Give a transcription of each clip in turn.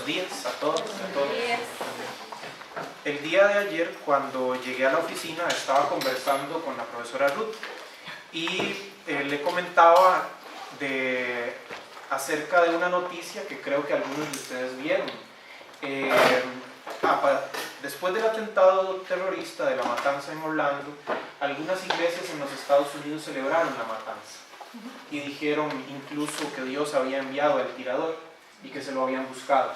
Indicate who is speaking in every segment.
Speaker 1: días a todos y a todas. El día de ayer, cuando llegué a la oficina, estaba conversando con la profesora Ruth y le comentaba acerca de una noticia que creo que algunos de ustedes vieron. Después del atentado terrorista de la matanza en Orlando, algunas iglesias en los Estados Unidos celebraron la matanza y dijeron incluso que Dios había enviado al tirador y que se lo habían buscado.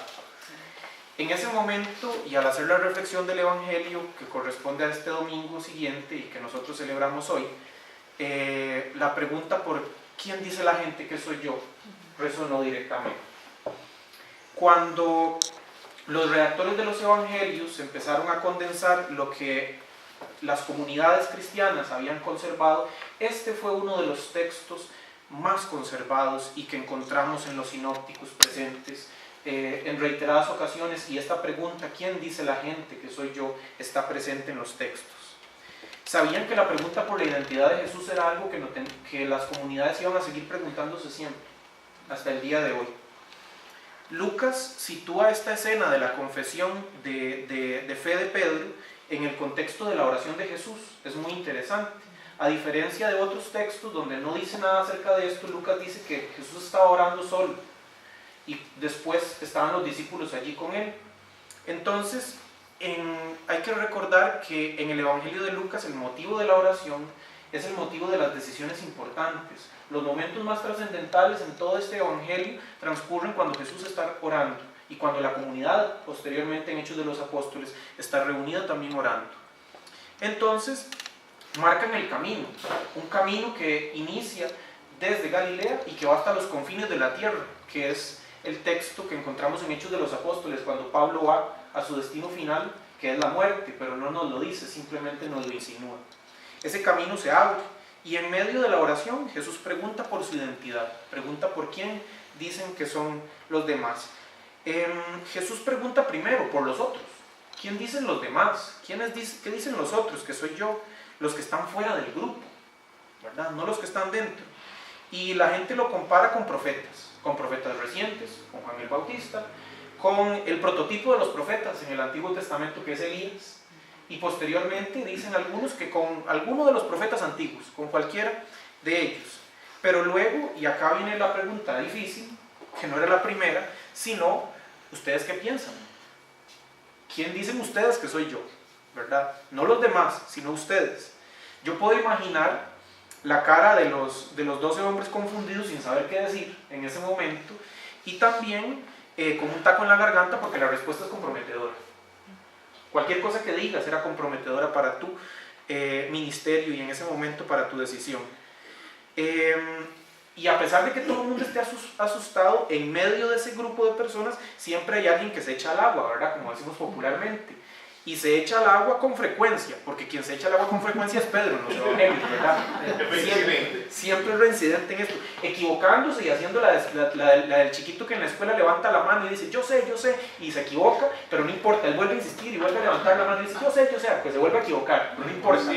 Speaker 1: En ese momento, y al hacer la reflexión del Evangelio que corresponde a este domingo siguiente y que nosotros celebramos hoy, la pregunta por ¿quién dice la gente que soy yo? Resonó directamente. Cuando los redactores de los Evangelios empezaron a condensar lo que las comunidades cristianas habían conservado, este fue uno de los textos más conservados y que encontramos en los sinópticos presentes en reiteradas ocasiones, y esta pregunta, ¿quién dice la gente que soy yo?, está presente en los textos. Sabían que la pregunta por la identidad de Jesús era algo que las comunidades iban a seguir preguntándose siempre, hasta el día de hoy. Lucas sitúa esta escena de la confesión de fe de Pedro en el contexto de la oración de Jesús. Es muy interesante. A diferencia de otros textos donde no dice nada acerca de esto, Lucas dice que Jesús estaba orando solo y después estaban los discípulos allí con él. Entonces, hay que recordar que en el Evangelio de Lucas el motivo de la oración es el motivo de las decisiones importantes. Los momentos más trascendentales en todo este Evangelio transcurren cuando Jesús está orando y cuando la comunidad, posteriormente en Hechos de los Apóstoles, está reunida también orando. Entonces, marcan el camino, un camino que inicia desde Galilea y que va hasta los confines de la tierra, que es el texto que encontramos en Hechos de los Apóstoles, cuando Pablo va a su destino final, que es la muerte, pero no nos lo dice, simplemente nos lo insinúa. Ese camino se abre y en medio de la oración Jesús pregunta por su identidad, pregunta por quién dicen que son los demás. Jesús pregunta primero por los otros. ¿Quién dicen los demás? ¿Qué dicen los otros? Que soy yo, los que están fuera del grupo, ¿verdad? No los que están dentro. Y la gente lo compara con profetas recientes, con Juan el Bautista, con el prototipo de los profetas en el Antiguo Testamento, que es Elías, y posteriormente dicen algunos que con alguno de los profetas antiguos, con cualquiera de ellos. Pero luego, y acá viene la pregunta difícil, que no era la primera, sino, ¿ustedes qué piensan? ¿Quién dicen ustedes que soy yo? ¿Verdad? No los demás, sino ustedes. Yo puedo imaginar la cara de los 12 hombres confundidos sin saber qué decir en ese momento, y también con un taco en la garganta porque la respuesta es comprometedora. Cualquier cosa que digas era comprometedora para tu ministerio y en ese momento para tu decisión. Y a pesar de que todo el mundo esté asustado, en medio de ese grupo de personas siempre hay alguien que se echa al agua, ¿verdad? Como decimos popularmente. Y se echa al agua con frecuencia, porque quien se echa al agua con frecuencia es Pedro, en los evangelios, ¿verdad? Siempre reincidente en esto, equivocándose y haciendo la del chiquito que en la escuela levanta la mano y dice yo sé, y se equivoca, pero no importa, él vuelve a insistir y vuelve a levantar la mano y dice yo sé, pues se vuelve a equivocar, pero no importa.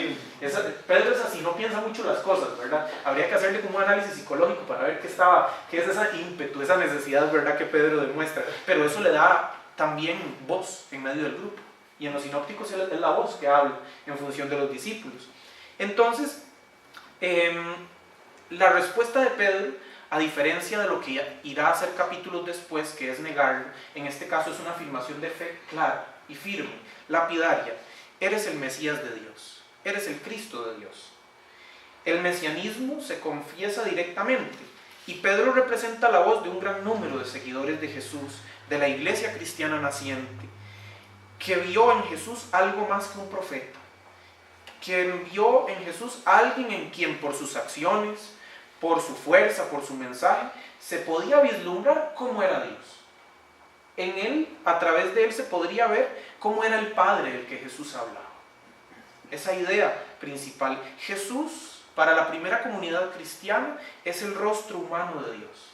Speaker 1: Pedro es así, no piensa mucho las cosas, ¿verdad? Habría que hacerle como un análisis psicológico para ver qué es esa ímpetu, esa necesidad, ¿verdad?, que Pedro demuestra, pero eso le da también voz en medio del grupo. Y en los sinópticos es la voz que habla en función de los discípulos. Entonces, la respuesta de Pedro, a diferencia de lo que irá a hacer capítulos después, que es negarlo, en este caso es una afirmación de fe clara y firme, lapidaria. Eres el Mesías de Dios, eres el Cristo de Dios. El mesianismo se confiesa directamente y Pedro representa la voz de un gran número de seguidores de Jesús, de la iglesia cristiana naciente, que vio en Jesús algo más que un profeta, que vio en Jesús a alguien en quien por sus acciones, por su fuerza, por su mensaje, se podía vislumbrar cómo era Dios. En él, a través de él, se podría ver cómo era el Padre del que Jesús hablaba. Esa idea principal. Jesús, para la primera comunidad cristiana, es el rostro humano de Dios.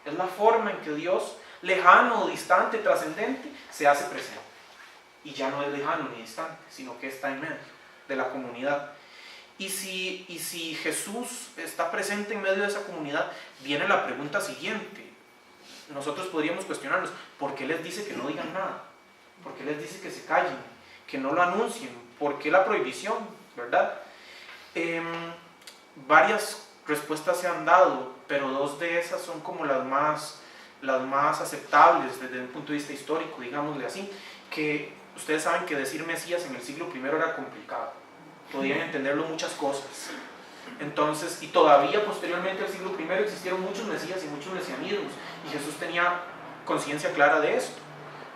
Speaker 1: Es la forma en que Dios, lejano, distante, trascendente, se hace presente. Y ya no es lejano ni distante, sino que está en medio de la comunidad. Y si Jesús está presente en medio de esa comunidad, viene la pregunta siguiente. nosotros podríamos cuestionarnos, ¿por qué les dice que no digan nada? ¿Por qué les dice que se callen? Que no lo anuncien. ¿Por qué la prohibición? ¿Verdad? Varias respuestas se han dado, pero dos de esas son como las más aceptables desde el punto de vista histórico, digámosle así, que ustedes saben que decir Mesías en el siglo I era complicado, podían entenderlo muchas cosas. Entonces, y todavía posteriormente al siglo I existieron muchos Mesías y muchos mesianismos, y Jesús tenía conciencia clara de esto.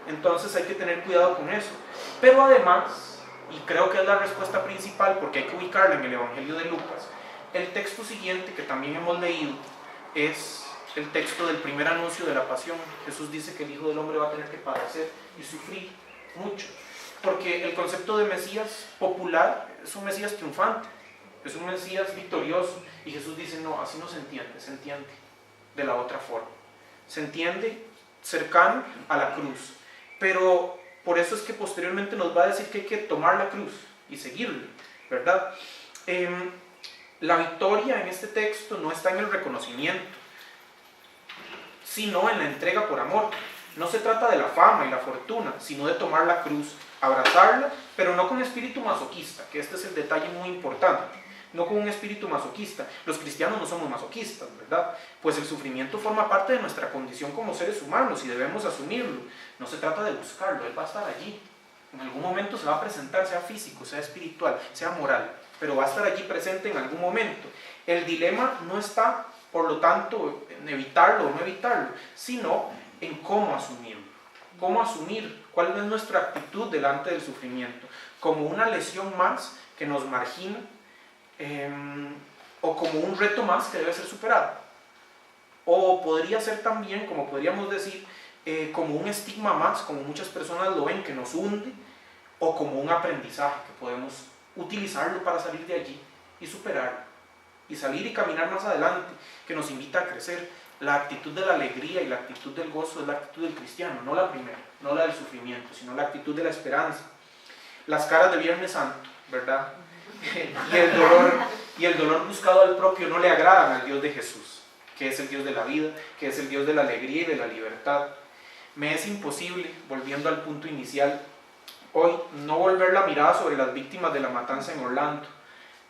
Speaker 1: Entonces hay que tener cuidado con eso. Pero además, y creo que es la respuesta principal, porque hay que ubicarla en el Evangelio de Lucas, el texto siguiente que también hemos leído es el texto del primer anuncio de la pasión. Jesús dice que el Hijo del Hombre va a tener que padecer y sufrir mucho, porque el concepto de Mesías popular es un Mesías triunfante, es un Mesías victorioso, y Jesús dice, no, así no se entiende de la otra forma, se entiende cercano a la cruz. Pero por eso es que posteriormente nos va a decir que hay que tomar la cruz y seguirle, ¿verdad? La victoria en este texto no está en el reconocimiento, sino en la entrega por amor. No se trata de la fama y la fortuna, sino de tomar la cruz, abrazarla, pero no con espíritu masoquista, que este es el detalle muy importante. No con un espíritu masoquista. Los cristianos no somos masoquistas, ¿verdad? Pues el sufrimiento forma parte de nuestra condición como seres humanos y debemos asumirlo. No se trata de buscarlo, Él va a estar allí. En algún momento se va a presentar, sea físico, sea espiritual, sea moral, pero va a estar allí presente en algún momento. El dilema no está, por lo tanto, en evitarlo o no evitarlo, sino en cómo asumirlo. Cómo asumir, cuál es nuestra actitud delante del sufrimiento, como una lesión más que nos margina, o como un reto más que debe ser superado, o podría ser también, como podríamos decir, como un estigma más, como muchas personas lo ven, que nos hunde, o como un aprendizaje que podemos utilizarlo para salir de allí y superarlo, y salir y caminar más adelante, que nos invita a crecer. La actitud de la alegría y la actitud del gozo es la actitud del cristiano, no la primera, no la del sufrimiento, sino la actitud de la esperanza. Las caras de Viernes Santo, ¿verdad? y el dolor buscado al propio no le agradan al Dios de Jesús, que es el Dios de la vida, que es el Dios de la alegría y de la libertad. Me es imposible, volviendo al punto inicial, hoy no volver la mirada sobre las víctimas de la matanza en Orlando,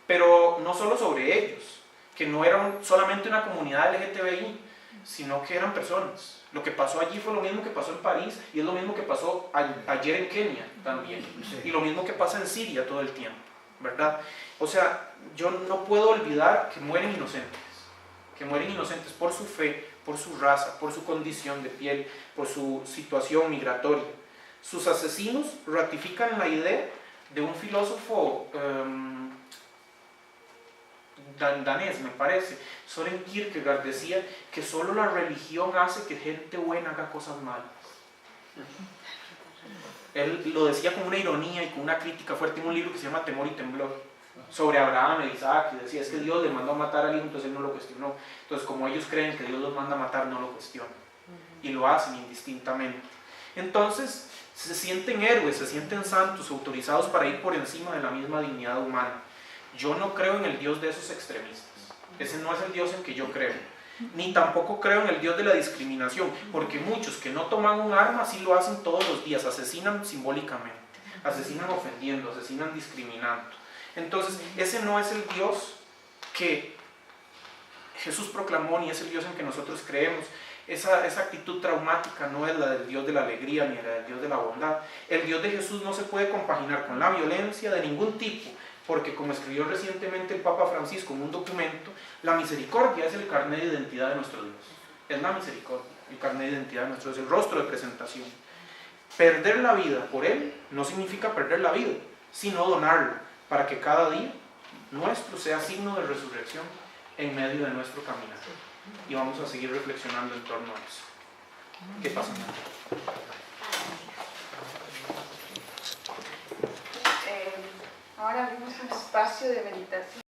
Speaker 1: pero no solo sobre ellos, que no eran solamente una comunidad LGTBI, sino que eran personas. Lo que pasó allí fue lo mismo que pasó en París, y es lo mismo que pasó ayer en Kenia también, y lo mismo que pasa en Siria todo el tiempo, ¿verdad? O sea, yo no puedo olvidar que mueren inocentes por su fe, por su raza, por su condición de piel, por su situación migratoria. Sus asesinos ratifican la idea de un filósofo danés, me parece, Søren Kierkegaard, decía que solo la religión hace que gente buena haga cosas malas. Él lo decía con una ironía y con una crítica fuerte en un libro que se llama Temor y Temblor, sobre Abraham e Isaac, y decía, es que Dios le mandó a matar al hijo, entonces él no lo cuestionó. Entonces, como ellos creen que Dios los manda a matar, no lo cuestionan, y lo hacen indistintamente. Entonces, se sienten héroes, se sienten santos, autorizados para ir por encima de la misma dignidad humana. Yo no creo en el Dios de esos extremistas, ese no es el Dios en que yo creo, ni tampoco creo en el Dios de la discriminación, porque muchos que no toman un arma sí lo hacen todos los días, asesinan simbólicamente, asesinan ofendiendo, asesinan discriminando. Entonces, ese no es el Dios que Jesús proclamó, ni es el Dios en que nosotros creemos. Esa actitud traumática no es la del Dios de la alegría, ni la del Dios de la bondad. El Dios de Jesús no se puede compaginar con la violencia de ningún tipo, porque como escribió recientemente el Papa Francisco en un documento, la misericordia es el carnet de identidad de nuestro Dios. Es la misericordia, el carnet de identidad de nuestro Dios, el rostro de presentación. Perder la vida por Él no significa perder la vida, sino donarla, para que cada día nuestro sea signo de resurrección en medio de nuestro caminar. Y vamos a seguir reflexionando en torno a eso. ¿Qué pasa?
Speaker 2: Ahora abrimos un espacio de meditación.